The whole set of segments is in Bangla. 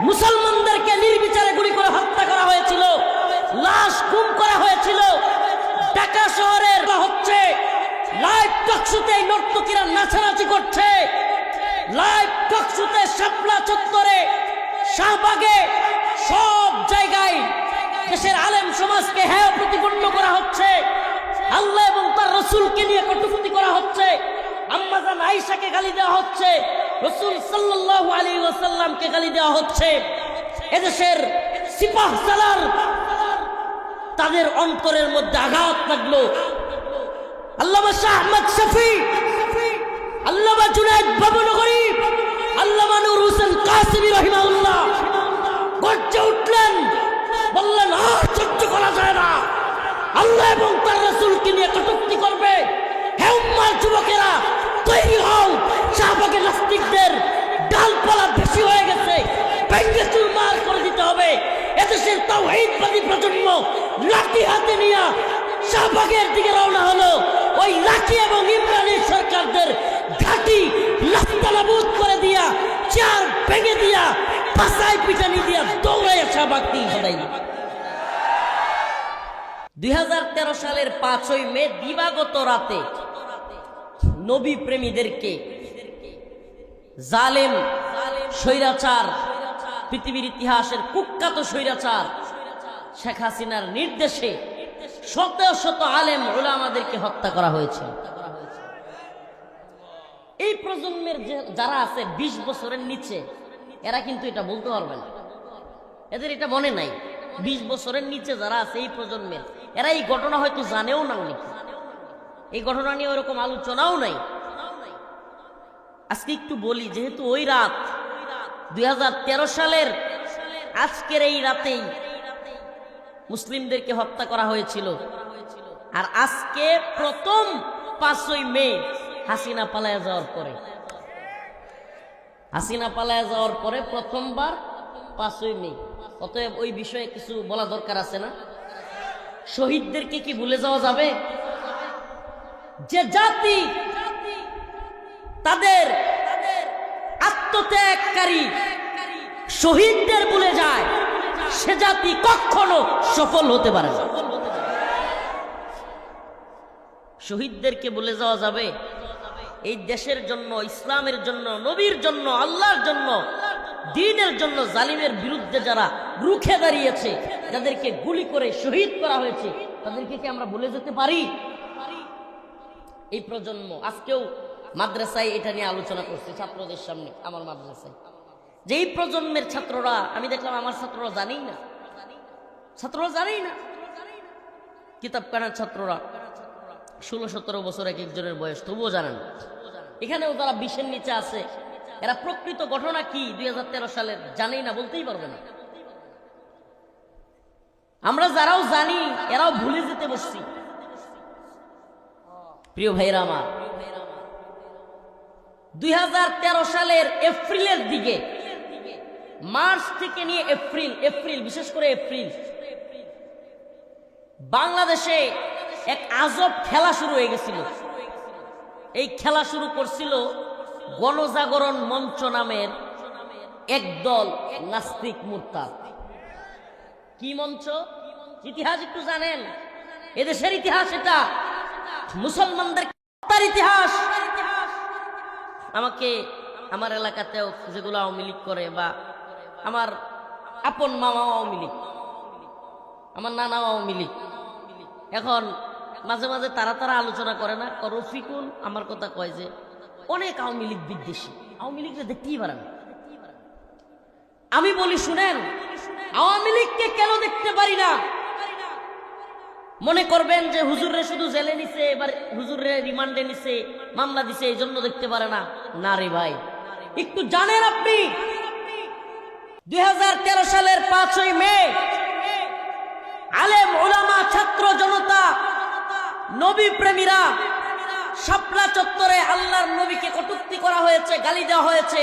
মুসলমানদেরকে নির্বিচারে গুলি করে হত্যা করা হয়েছিল, লাশ গুম করা হয়েছিল। ঢাকা শহরের হচ্ছে লাইভ টকশোতে নর্তকীরা নাচানাচি করছে, লাইভ টকশোতে শাপলা চত্বরে, শাহবাগে, সব জায়গায় দেশের আলেম সমাজকে হেয় প্রতিপন্ন করা হচ্ছে, আল্লাহ এবং তার রসুলকে নিয়ে কটূক্তি করা হচ্ছে, আম্মাজান আয়েশাকে গালি দেওয়া হচ্ছে, রাসূল সাল্লাল্লাহু আলাইহি ওয়াসাল্লামকে গালি দেওয়া হচ্ছে। এদেশের সিপাহ সালার তাদের অন্তরের মধ্যে আঘাত লাগলো। আল্লামা শাহ আহমদ শফি, আল্লামা জুনায়েদ বাবুনগরী, আল্লামা নূর হোসেন কাসেমী রাহিমাহুল্লাহ গর্জে উঠলেন, বললেন আর সহ্য করা যায় না, আল্লাহ এবং তার রাসূলকে নিয়ে কটূক্তি করবে। হে উম্মার যুবকেরা, তৈরি হও, শাহবাগের নাস্তিকদের ডালপালা বেশি হয়ে গেছে, ভেঙে চুরমার করে দিতে হবে। এদেশের তাওহীদবাদী প্রজন্ম লাঠি হাতে নিয়ে শাহবাগের দিকে রওনা হলো। ওই লাঠি এবং ইমরানি সরকারদের ঘাঁটি নাস্তানাবুদ করে দিয়া, চার ভেঙে দিয়া, পাশায় পিটানি দিয়া দৌড়াইয়া শাহবাগ দিয়ে হদাই। 2013 সালের 5ই মে দিবাগত রাতে নবী প্রেমীদেরকে জালেম স্বৈরাচার, পৃথিবীর ইতিহাসের কুখ্যাত স্বৈরাচার শেখ হাসিনার নির্দেশে শত শত আলেম উলামাদেরকে হত্যা করা হয়েছে। এই প্রজন্মের যারা আছে 20 বছরের নিচে, এরা কিন্তু এটা বলতে পারবে না, এদের এটা মনে নাই। 20 বছরের নিচে যারা আছে এই প্রজন্মের, এরা এই ঘটনা হয়তো জানেও না, নাকি এই ঘটনা নিয়ে ওরকম আলোচনাও নাই। আজকে একটু বলি, যেহেতু ওই রাত 2013 সালের আজকের এই রাতেই মুসলিমদেরকে হত্যা করা হয়েছিল, আর আজকে প্রথম 5ই মে হাসিনা পালায়া যাওয়ার পরে, হাসিনা পালায়া যাওয়ার পরে প্রথমবার 5ই মে। অতএব ওই বিষয়ে কিছু বলা দরকার আছে না? শহীদদেরকে কি ভুলে যাওয়া যাবে? যে জাতি তাদের আত্মত্যাগকারী শহীদদের ভুলে যায়, সে জাতি কখনো সফল হতে পারে না। শহীদদেরকে ভুলে যাওয়া যাবে? এই দেশের জন্য, ইসলামের জন্য, নবীর জন্য, আল্লাহর জন্য, দ্বীনের জন্য জালিমের বিরুদ্ধে যারা রুখে দাঁড়িয়েছে, যাদেরকে গুলি করে শহীদ করা হয়েছে, তাদেরকে কি আমরা ভুলে যেতে পারি? এই প্রজন্ম আজকেও মাদ্রাসায় এটা নিয়ে আলোচনা করছে ছাত্রদের সামনে, আমার মাদ্রাসায়, যে এই প্রজন্মের ছাত্ররা, আমি দেখলাম আমার ছাত্ররা জানেই না, ছাত্ররা জানেই না, কিতাব কানার ছাত্ররা 16-17 বছর এক একজনের বয়স, তবুও জানেন। এখানেও যারা 20-এর নিচে আছে, এরা প্রকৃত ঘটনা কি 2013 সালের জানেই না, বলতেই পারবে না। আমরা যারাও জানি, এরাও ভুলে যেতে বসছি। প্রিয় ভাইরা আমার, 2013 সালের এপ্রিলের দিকে, মার্চ থেকে নিয়ে এপ্রিল, বিশেষ করে এপ্রিল, বাংলাদেশে এক আজব খেলা শুরু হয়ে গেছিল। এই খেলা শুরু করছিল গণজাগরণ মঞ্চ নামের একদল নাস্তিক মুরতাদ। কি মঞ্চ? ইতিহাস একটু জানেন? এদেশের ইতিহাস, এটা মুসলমানদের ইতিহাস। আমাকে আমার এলাকাতেও যেগুলো আওয়ামী লীগ করে, বা আমার আপন মামাও আওয়ামী লীগ, আমার নানাও আওয়ামী লীগ, এখন মাঝে মাঝে তারা আলোচনা করে না, রফিকুল আমার কথা কয় যে অনেক আওয়ামী লীগ বিদ্বেষী, আওয়ামী লীগকে দেখতেই পারে না। আমি বলি শুনেন, আওয়ামী লীগকে কেন দেখতে পারি না? মনে করবেন যে হুজুরে শুধু জেলে নিছে, এবার হুজুরে রিমান্ডে নিছে, মামলা দিছে, এই জন্য দেখতে পারে না। না রে ভাই, একটু জানেন আপনি 2013 সালের 5ই মে আলেম ওলামা ছাত্র জনতা নবী প্রেমীরা শাপলা চত্বরে আল্লাহর নবীকে কটূক্তি করা হয়েছে, গালি দেওয়া হয়েছে,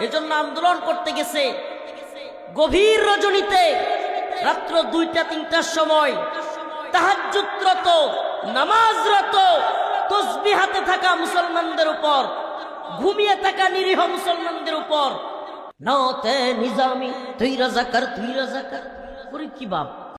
এজন্য আন্দোলন করতে গেছে। গভীর রজনীতে রাত্র 2টা-3টার সময় তাহাজ্জুদরত, নামাজরত, তাসবিহ হাতে থাকা মুসলমানদের উপর, ঘুমিয়ে থাকা নিরীহ মুসলমানদের উপর নতে নিজামি তুই রাজাকার তুই রাজাকার। ওরে কি বাপ,